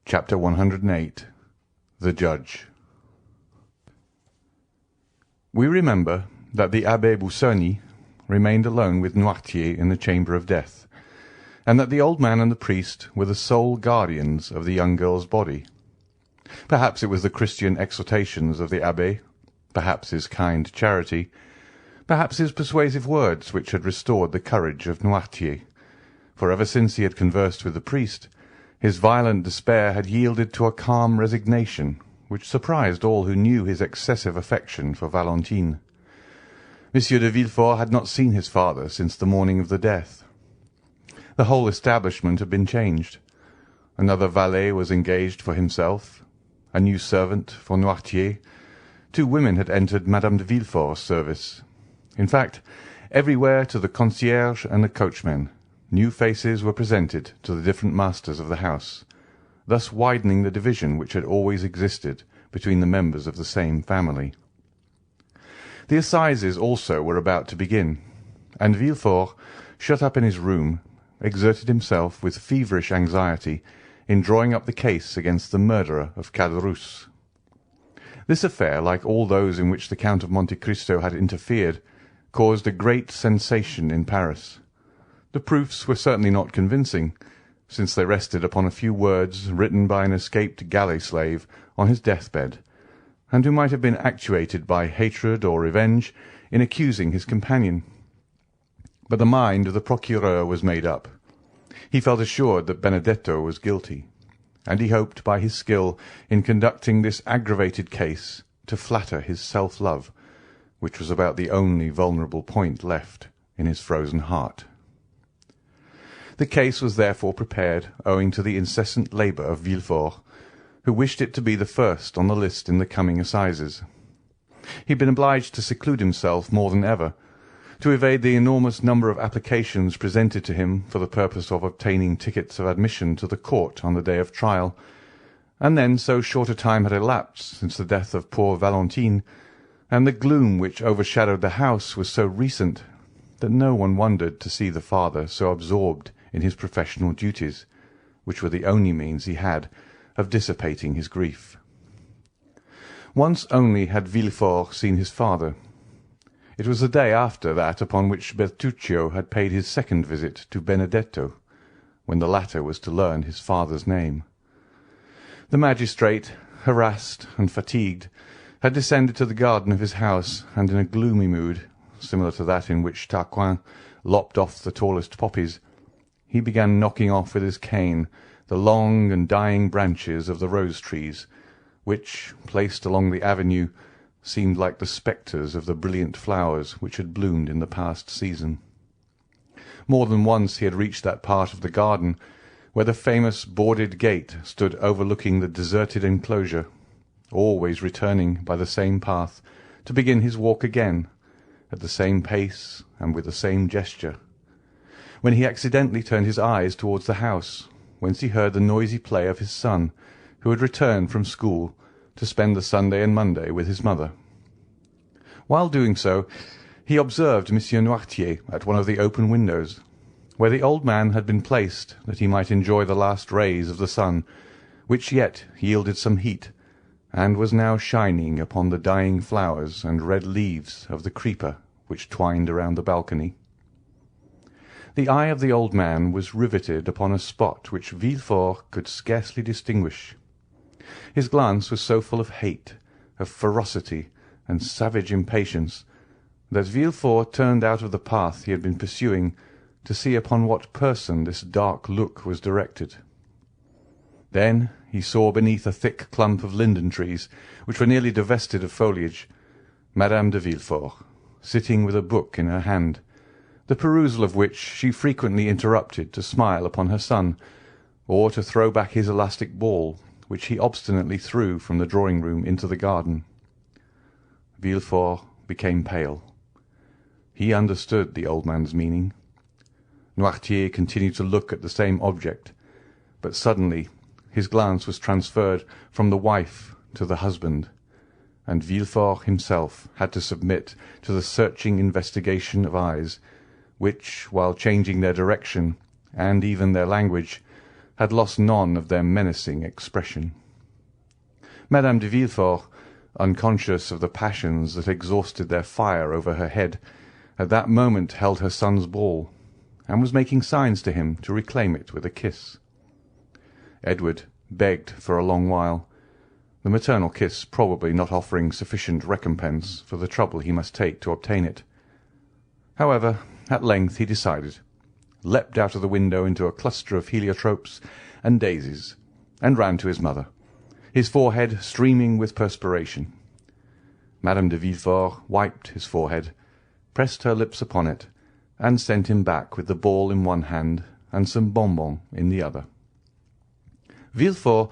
Chapter 108. The Judge. We remember that the Abbé Busoni remained alone with Noirtier in the chamber of death, and that the old man and the priest were the sole guardians of the young girl's body. Perhaps it was the Christian exhortations of the abbé, perhaps his kind charity, perhaps his persuasive words which had restored the courage of Noirtier, for ever since he had conversed with the priest, his violent despair had yielded to a calm resignation which surprised all who knew his excessive affection for Valentine. Monsieur de Villefort had not seen his father since the morning of the death. The whole establishment had been changed. Another valet was engaged for himself, a new servant for Noirtier. 2 women had entered Madame de Villefort's service. In fact, everywhere to the concierge and the coachman, new faces were presented to the different masters of the house, thus widening the division which had always existed between the members of the same family. The assizes also were about to begin, and Villefort, shut up in his room, exerted himself with feverish anxiety in drawing up the case against the murderer of Caderousse. This affair, like all those in which the Count of Monte Cristo had interfered, caused a great sensation in Paris. The proofs were certainly not convincing, since they rested upon a few words written by an escaped galley slave on his deathbed, and who might have been actuated by hatred or revenge in accusing his companion. But the mind of the procureur was made up. He felt assured that Benedetto was guilty, and he hoped by his skill in conducting this aggravated case to flatter his self-love, which was about the only vulnerable point left in his frozen heart. The case was therefore prepared owing to the incessant labour of Villefort, who wished it to be the first on the list in the coming assizes. He had been obliged to seclude himself more than ever, to evade the enormous number of applications presented to him for the purpose of obtaining tickets of admission to the court on the day of trial, and then so short a time had elapsed since the death of poor Valentine, and the gloom which overshadowed the house was so recent, that no one wondered to see the father so absorbed in his professional duties, which were the only means he had of dissipating his grief. Once only had Villefort seen his father. It was the day after that upon which Bertuccio had paid his second visit to Benedetto, when the latter was to learn his father's name. The magistrate, harassed and fatigued, had descended to the garden of his house, and in a gloomy mood, similar to that in which Tarquin lopped off the tallest poppies, he began knocking off with his cane the long and dying branches of the rose-trees, which, placed along the avenue, seemed like the spectres of the brilliant flowers which had bloomed in the past season. More than once he had reached that part of the garden where the famous boarded gate stood overlooking the deserted enclosure, always returning by the same path to begin his walk again, at the same pace and with the same gesture, when he accidentally turned his eyes towards the house, whence he heard the noisy play of his son, who had returned from school to spend the Sunday and Monday with his mother. While doing so, he observed Monsieur Noirtier at one of the open windows, where the old man had been placed that he might enjoy the last rays of the sun, which yet yielded some heat, and was now shining upon the dying flowers and red leaves of the creeper which twined around the balcony. The eye of the old man was riveted upon a spot which Villefort could scarcely distinguish. His glance was so full of hate, of ferocity, and savage impatience, that Villefort turned out of the path he had been pursuing to see upon what person this dark look was directed. Then he saw beneath a thick clump of linden trees, which were nearly divested of foliage, Madame de Villefort, sitting with a book in her hand, the perusal of which she frequently interrupted to smile upon her son, or to throw back his elastic ball, which he obstinately threw from the drawing-room into the garden. Villefort became pale. He understood the old man's meaning. Noirtier continued to look at the same object, but suddenly his glance was transferred from the wife to the husband, and Villefort himself had to submit to the searching investigation of eyes, which, while changing their direction and even their language, had lost none of their menacing expression. Madame de Villefort, unconscious of the passions that exhausted their fire over her head, at that moment held her son's ball, and was making signs to him to reclaim it with a kiss. Edward begged for a long while, the maternal kiss probably not offering sufficient recompense for the trouble he must take to obtain it. However, at length he decided, leapt out of the window into a cluster of heliotropes and daisies, and ran to his mother, his forehead streaming with perspiration. Madame de Villefort wiped his forehead, pressed her lips upon it, and sent him back with the ball in one hand and some bonbons in the other. Villefort,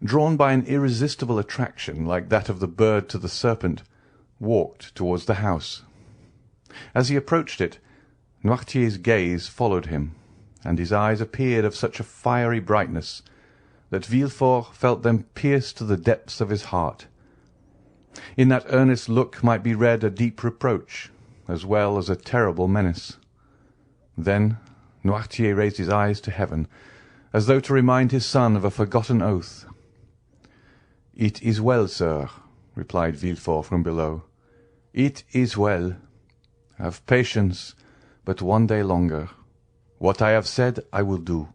drawn by an irresistible attraction like that of the bird to the serpent, walked towards the house. As he approached it, Noirtier's gaze followed him, and his eyes appeared of such a fiery brightness that Villefort felt them pierce to the depths of his heart. In that earnest look might be read a deep reproach, as well as a terrible menace. Then Noirtier raised his eyes to heaven, as though to remind his son of a forgotten oath. "It is well, sir," replied Villefort from below. "It is well. Have patience but one day longer. What I have said I will do."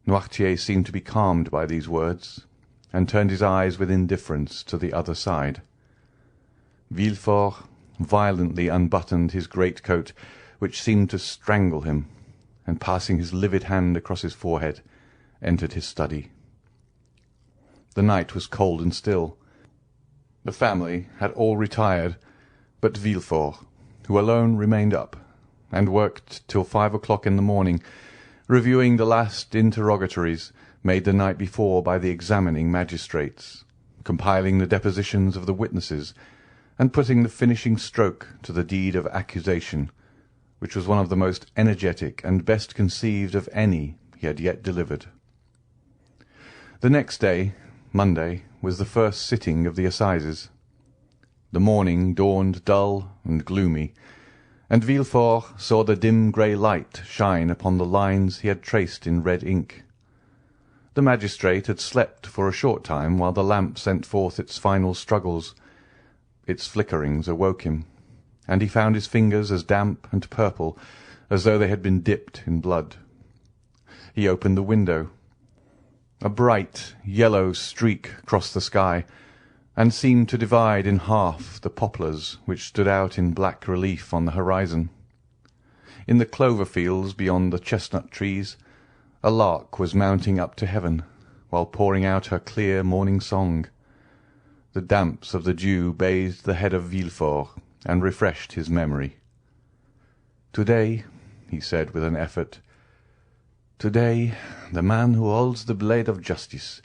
Noirtier seemed to be calmed by these words, and turned his eyes with indifference to the other side. Villefort violently unbuttoned his greatcoat, which seemed to strangle him, and passing his livid hand across his forehead, entered his study. The night was cold and still. The family had all retired but Villefort, who alone remained up, and worked till 5 o'clock in the morning, reviewing the last interrogatories made the night before by the examining magistrates, compiling the depositions of the witnesses, and putting the finishing stroke to the deed of accusation, which was one of the most energetic and best conceived of any he had yet delivered. The next day, Monday, was the first sitting of the assizes. The morning dawned dull and gloomy, and Villefort saw the dim grey light shine upon the lines he had traced in red ink. The magistrate had slept for a short time while the lamp sent forth its final struggles. Its flickerings awoke him, and he found his fingers as damp and purple as though they had been dipped in blood. He opened the window. A bright yellow streak crossed the sky, and seemed to divide in half the poplars which stood out in black relief on the horizon. In the clover fields beyond the chestnut trees, a lark was mounting up to heaven, while pouring out her clear morning song. The damps of the dew bathed the head of Villefort, and refreshed his memory. "Today," he said with an effort, "today the man who holds the blade of justice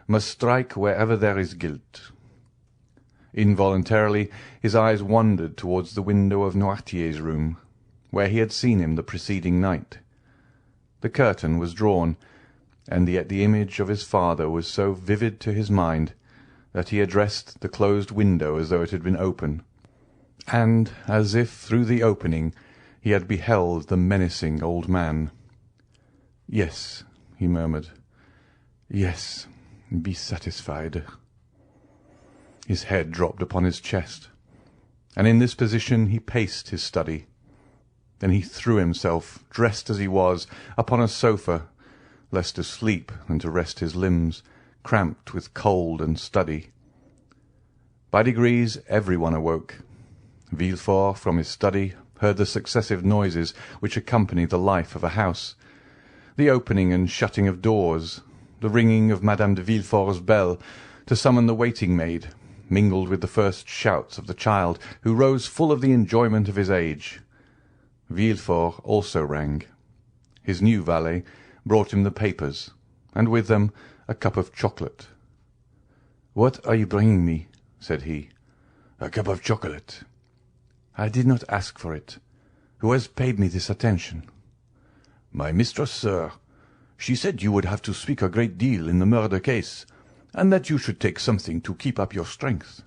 must strike wherever there is guilt." Involuntarily his eyes wandered towards the window of Noirtier's room, where he had seen him the preceding night. The curtain was drawn, and yet the image of his father was so vivid to his mind that he addressed the closed window as though it had been open, and as if through the opening he had beheld the menacing old man. "Yes," he murmured, "yes, be satisfied." His head dropped upon his chest, and in this position he paced his study. Then he threw himself, dressed as he was, upon a sofa, less to sleep than to rest his limbs, cramped with cold and study. By degrees everyone awoke. Villefort, from his study, heard the successive noises which accompany the life of a house, the opening and shutting of doors, the ringing of Madame de Villefort's bell to summon the waiting-maid, mingled with the first shouts of the child, who rose full of the enjoyment of his age. Villefort also rang. His new valet brought him the papers, and with them a cup of chocolate. "What are you bringing me?" said he. "A cup of chocolate." "I did not ask for it. Who has paid me this attention?" "My mistress, sir. She said you would have to speak a great deal in the murder case, and that you should take something to keep up your strength."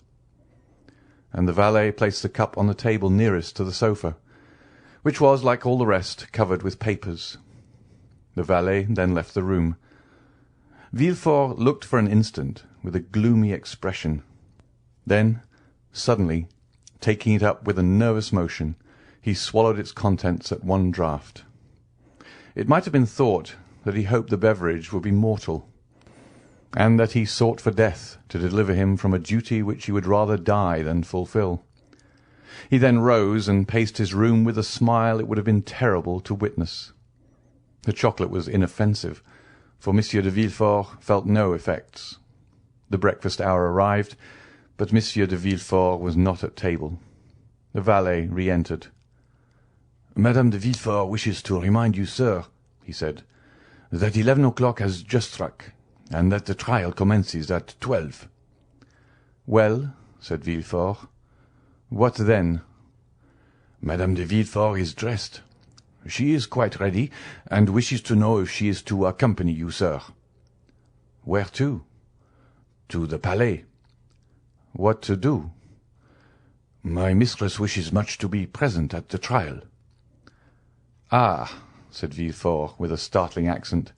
And the valet placed the cup on the table nearest to the sofa, which was, like all the rest, covered with papers. The valet then left the room. Villefort looked for an instant with a gloomy expression. Then, suddenly, taking it up with a nervous motion, he swallowed its contents at one draught. It might have been thought that he hoped the beverage would be mortal, and that he sought for death to deliver him from a duty which he would rather die than fulfil. He then rose and paced his room with a smile it would have been terrible to witness. The chocolate was inoffensive, for Monsieur de Villefort felt no effects. The breakfast hour arrived, but Monsieur de Villefort was not at table. The valet re-entered. "Madame de Villefort wishes to remind you, sir," he said, "that 11 o'clock has just struck, and that the trial commences at 12. "Well," said Villefort, "what then?" "Madame de Villefort is dressed. She is quite ready, and wishes to know if she is to accompany you, sir." "Where to?" "To the Palais." "What to do?" "My mistress wishes much to be present at the trial." "Ah," said Villefort, with a startling accent,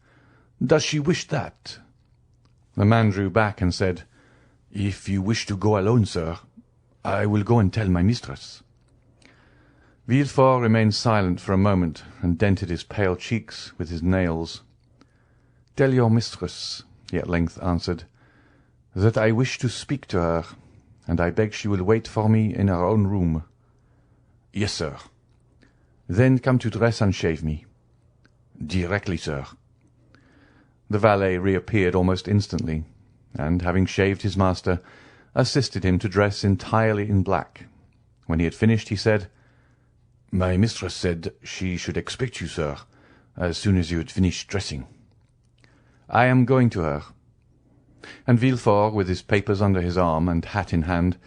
"does she wish that?" The man drew back and said, "If you wish to go alone, sir, I will go and tell my mistress." Villefort remained silent for a moment and dented his pale cheeks with his nails. "Tell your mistress," he at length answered, "that I wish to speak to her, and I beg she will wait for me in her own room." "Yes, sir." "Then come to dress and shave me." "Directly, sir." The valet reappeared almost instantly, and, having shaved his master, assisted him to dress entirely in black. When he had finished, he said, "My mistress said she should expect you, sir, as soon as you had finished dressing." "I am going to her." And Villefort, with his papers under his arm and hat in hand,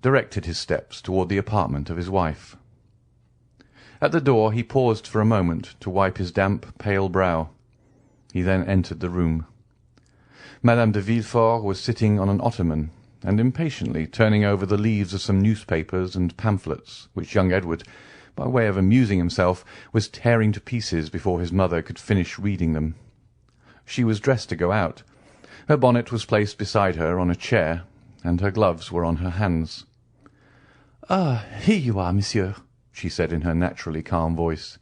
directed his steps toward the apartment of his wife. At the door he paused for a moment to wipe his damp, pale brow. He then entered the room. Madame de Villefort was sitting on an ottoman, and impatiently turning over the leaves of some newspapers and pamphlets which young Edward, by way of amusing himself, was tearing to pieces before his mother could finish reading them. She was dressed to go out. Her bonnet was placed beside her on a chair, and her gloves were on her hands. "Ah, here you are, monsieur," she said in her naturally calm voice.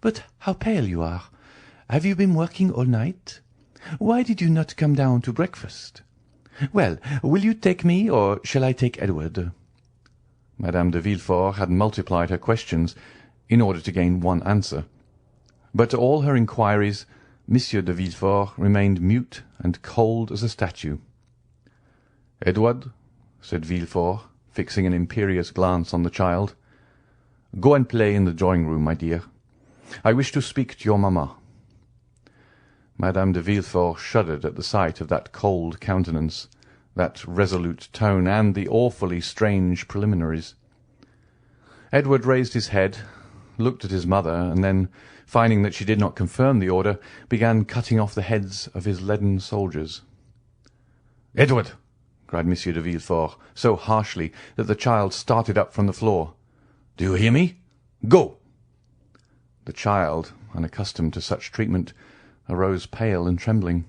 "But how pale you are! Have you been working all night? Why did you not come down to breakfast? Well, will you take me, or shall I take Edward?" Madame de Villefort had multiplied her questions in order to gain one answer, but to all her inquiries Monsieur de Villefort remained mute and cold as a statue. "Edward," said Villefort, fixing an imperious glance on the child, "go and play in the drawing-room, my dear. I wish to speak to your mamma." Madame de Villefort shuddered at the sight of that cold countenance, that resolute tone, and the awfully strange preliminaries. Edward raised his head, looked at his mother, and then, finding that she did not confirm the order, began cutting off the heads of his leaden soldiers. "Edward!" cried Monsieur de Villefort, so harshly that the child started up from the floor. "Do you hear me? Go!" The child, unaccustomed to such treatment, arose pale and trembling.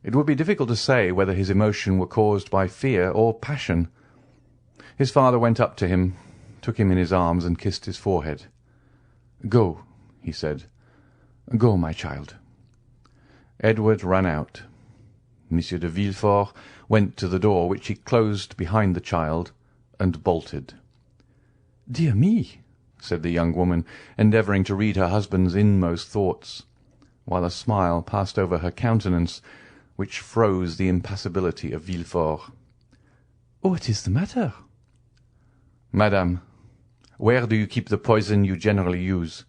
It would be difficult to say whether his emotion were caused by fear or passion. His father went up to him, took him in his arms, and kissed his forehead. "Go," he said. "Go, my child." Edward ran out. Monsieur de Villefort went to the door, which he closed behind the child, and bolted. "Dear me," said the young woman, endeavouring to read her husband's inmost thoughts, while a smile passed over her countenance, which froze the impassibility of Villefort. "What is the matter?" "Madame, where do you keep the poison you generally use?"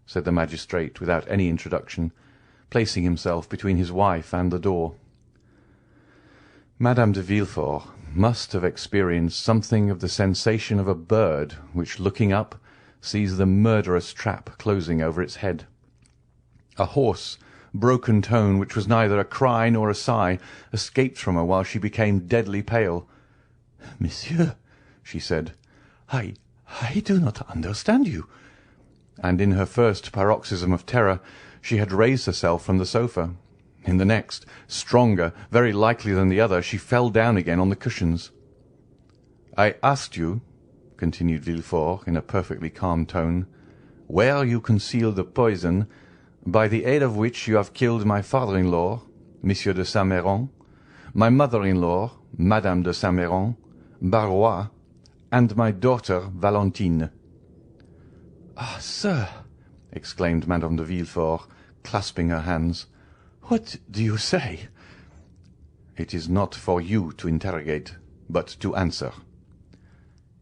said the magistrate, without any introduction, placing himself between his wife and the door. Madame de Villefort must have experienced something of the sensation of a bird which, looking up, sees the murderous trap closing over its head. A hoarse, broken tone, which was neither a cry nor a sigh, escaped from her while she became deadly pale. "Monsieur," she said, I do not understand you." And in her first paroxysm of terror she had raised herself from the sofa. In the next, stronger, very likely than the other, she fell down again on the cushions. "I asked you," continued Villefort in a perfectly calm tone, "where you concealed the poison by the aid of which you have killed my father-in-law, Monsieur de Saint-Méran, my mother-in-law, Madame de Saint-Méran, Barrois, and my daughter Valentine." "Ah, sir!" exclaimed Madame de Villefort, clasping her hands, "what do you say?" "It is not for you to interrogate, but to answer."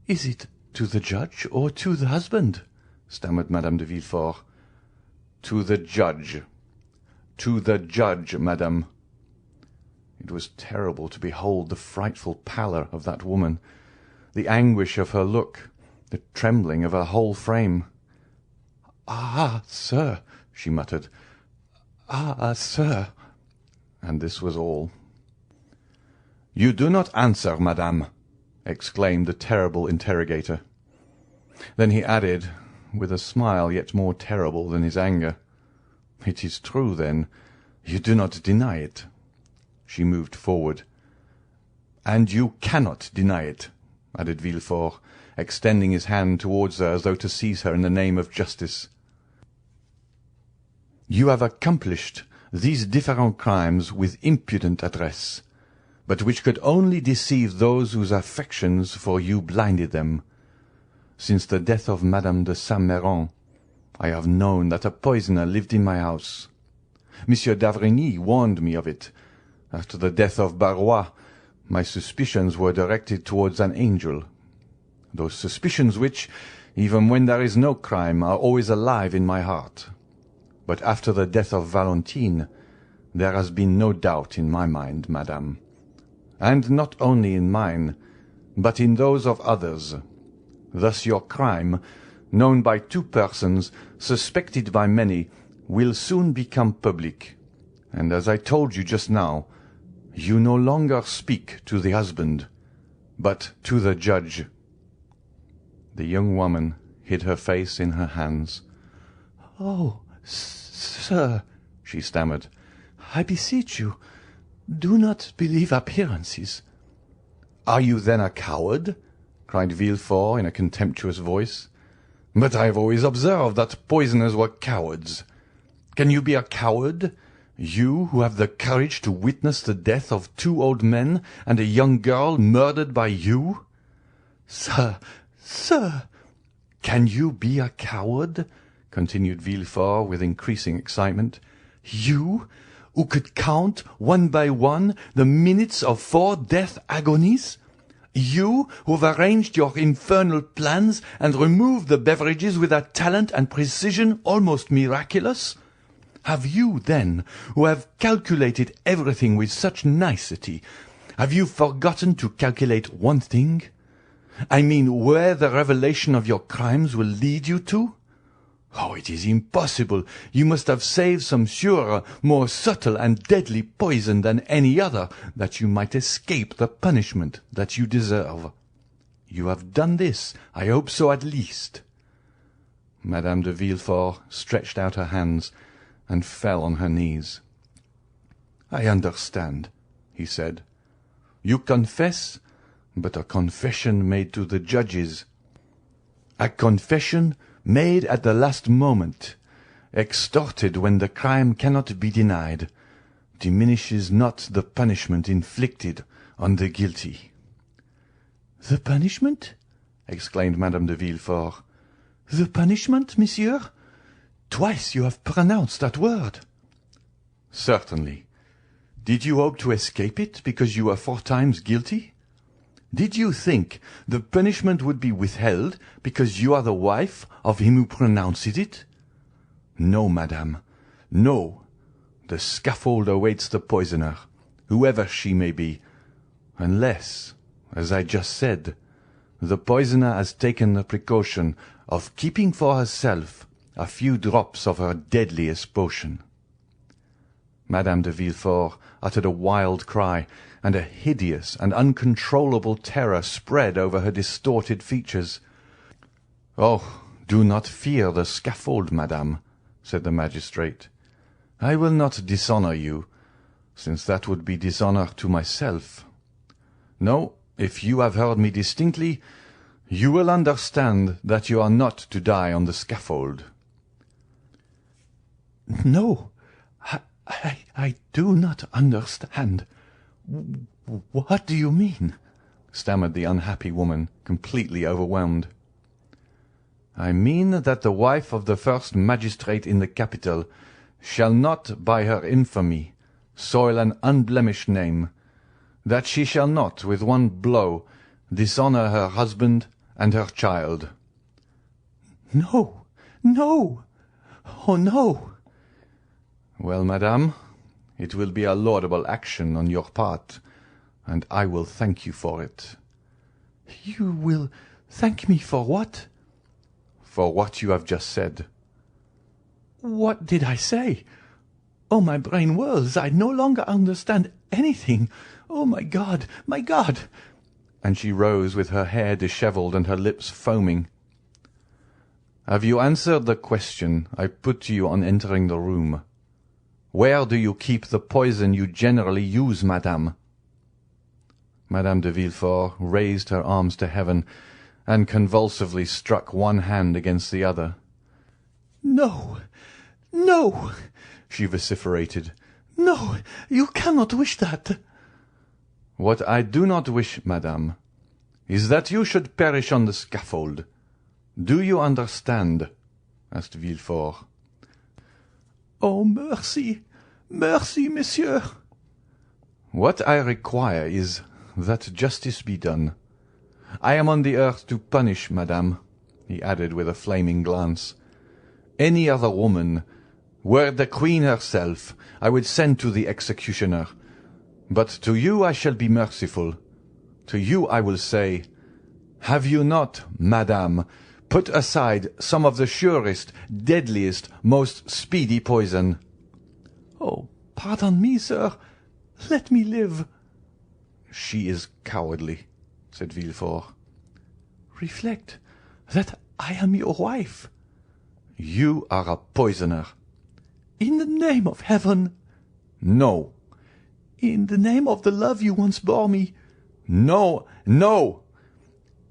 "Is it to the judge or to the husband?" stammered Madame de Villefort. "To the judge. To the judge, madame." It was terrible to behold the frightful pallor of that woman, the anguish of her look, the trembling of her whole frame. "Ah, sir," she muttered. "Ah, sir." And this was all. "You do not answer, madame," exclaimed the terrible interrogator. Then he added, with a smile yet more terrible than his anger, "It is true, then. You do not deny it." She moved forward. "And you cannot deny it," added Villefort, extending his hand towards her as though to seize her in the name of justice. "You have accomplished these different crimes with impudent address, but which could only deceive those whose affections for you blinded them. Since the death of Madame de Saint-Méran, I have known that a poisoner lived in my house. Monsieur d'Avrigny warned me of it. After the death of Barrois, my suspicions were directed towards an angel. Those suspicions which, even when there is no crime, are always alive in my heart. But after the death of Valentine, there has been no doubt in my mind, madame. And not only in mine, but in those of others. Thus your crime, known by two persons, suspected by many, will soon become public. And as I told you just now, you no longer speak to the husband, but to the judge." The young woman hid her face in her hands. "Oh, sir," she stammered, "I beseech you, do not believe appearances." "Are you then a coward?" cried Villefort in a contemptuous voice. "But I have always observed that poisoners were cowards. Can you be a coward, you who have the courage to witness the death of two old men and a young girl murdered by you?" "Sir, sir!" "Can you be a coward?" continued Villefort with increasing excitement. "You, who could count, one by one, the minutes of 4 death agonies? You, who have arranged your infernal plans and removed the beverages with a talent and precision almost miraculous? Have you, then, who have calculated everything with such nicety, have you forgotten to calculate one thing? I mean, where the revelation of your crimes will lead you to? Oh, it is impossible! You must have saved some surer, more subtle and deadly poison than any other, that you might escape the punishment that you deserve. You have done this, I hope so at least." Madame de Villefort stretched out her hands and fell on her knees. "I understand," he said. "You confess, but a confession made to the judges. A confession made at the last moment, extorted when the crime cannot be denied, diminishes not the punishment inflicted on the guilty." "The punishment?" exclaimed Madame de Villefort. "The punishment, monsieur? Twice you have pronounced that word." "Certainly. Did you hope to escape it because you were 4 times guilty? Did you think the punishment would be withheld because you are the wife of him who pronounced it? No, madame, no. The scaffold awaits the poisoner, whoever she may be, unless, as I just said, the poisoner has taken the precaution of keeping for herself a few drops of her deadliest potion." Madame de Villefort uttered a wild cry, and a hideous and uncontrollable terror spread over her distorted features. "Oh, do not fear the scaffold, madame," said the magistrate. I will not dishonor you, since that would be dishonor to myself. No, if you have heard me distinctly, you will understand that you are not to die on the scaffold." "No, I do not understand. What do you mean?" stammered the unhappy woman, completely overwhelmed. "I mean that the wife of the first magistrate in the capital shall not, by her infamy, soil an unblemished name, that she shall not, with one blow, dishonor her husband and her child." "No, no! Oh, no!" "Well, madame, it will be a laudable action on your part, and I will thank you for it." "You will thank me for what?" "For what you have just said." "What did I say? Oh, my brain whirls. I no longer understand anything. Oh, my God, my God!" And she rose with her hair dishevelled and her lips foaming. "Have you answered the question I put to you on entering the room? Where do you keep the poison you generally use, madame?" Madame de Villefort raised her arms to heaven, and convulsively struck one hand against the other. "No, no!" she vociferated. "No, you cannot wish that." "What I do not wish, madame, is that you should perish on the scaffold. Do you understand?" asked Villefort. "Oh, mercy, mercy, monsieur!" "What I require is that justice be done. I am on the earth to punish, madame," he added with a flaming glance. "Any other woman, were it the queen herself, I would send to the executioner. But to you I shall be merciful. To you I will say, have you not, madame, put aside some of the surest, deadliest, most speedy poison?" "Oh, pardon me, sir. Let me live." "She is cowardly," said Villefort. "Reflect that I am your wife." "You are a poisoner." "In the name of heaven." "No." "In the name of the love you once bore me." "No, no."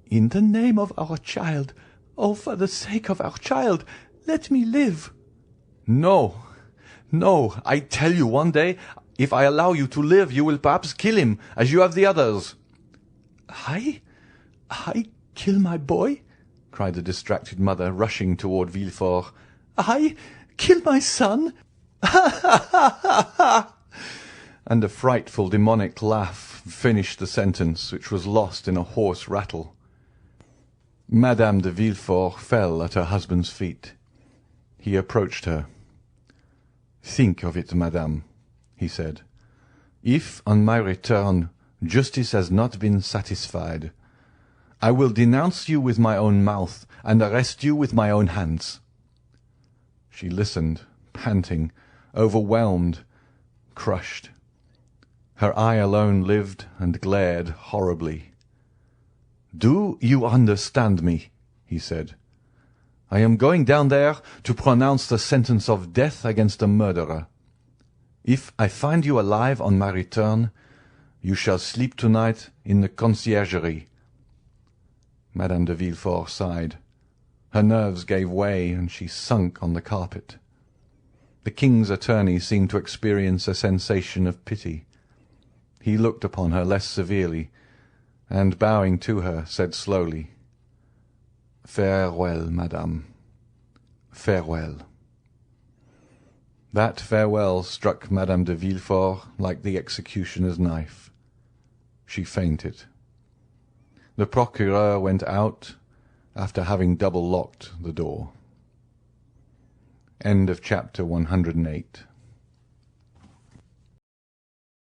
"In the name of our child. Oh, for the sake of our child, let me live." "No, no. I tell you, one day, if I allow you to live, you will perhaps kill him, as you have the others." I kill my boy?" cried the distracted mother, rushing toward Villefort. "I kill my son? Ha, ha, ha, ha, ha!" And a frightful demonic laugh finished the sentence, which was lost in a hoarse rattle. Madame de Villefort fell at her husband's feet. He approached her. "Think of it, madame," he said. "If, on my return, justice has not been satisfied, I will denounce you with my own mouth and arrest you with my own hands." She listened, panting, overwhelmed, crushed. Her eye alone lived and glared horribly. "Do you understand me?" he said. "I am going down there to pronounce the sentence of death against a murderer. If I find you alive on my return, you shall sleep tonight in the conciergerie." Madame de Villefort sighed. Her nerves gave way, and she sunk on the carpet. The king's attorney seemed to experience a sensation of pity. He looked upon her less severely, and, bowing to her, said slowly, "Farewell, madame. Farewell." That farewell struck Madame de Villefort like the executioner's knife. She fainted. The procureur went out, after having double-locked the door. End of chapter 108.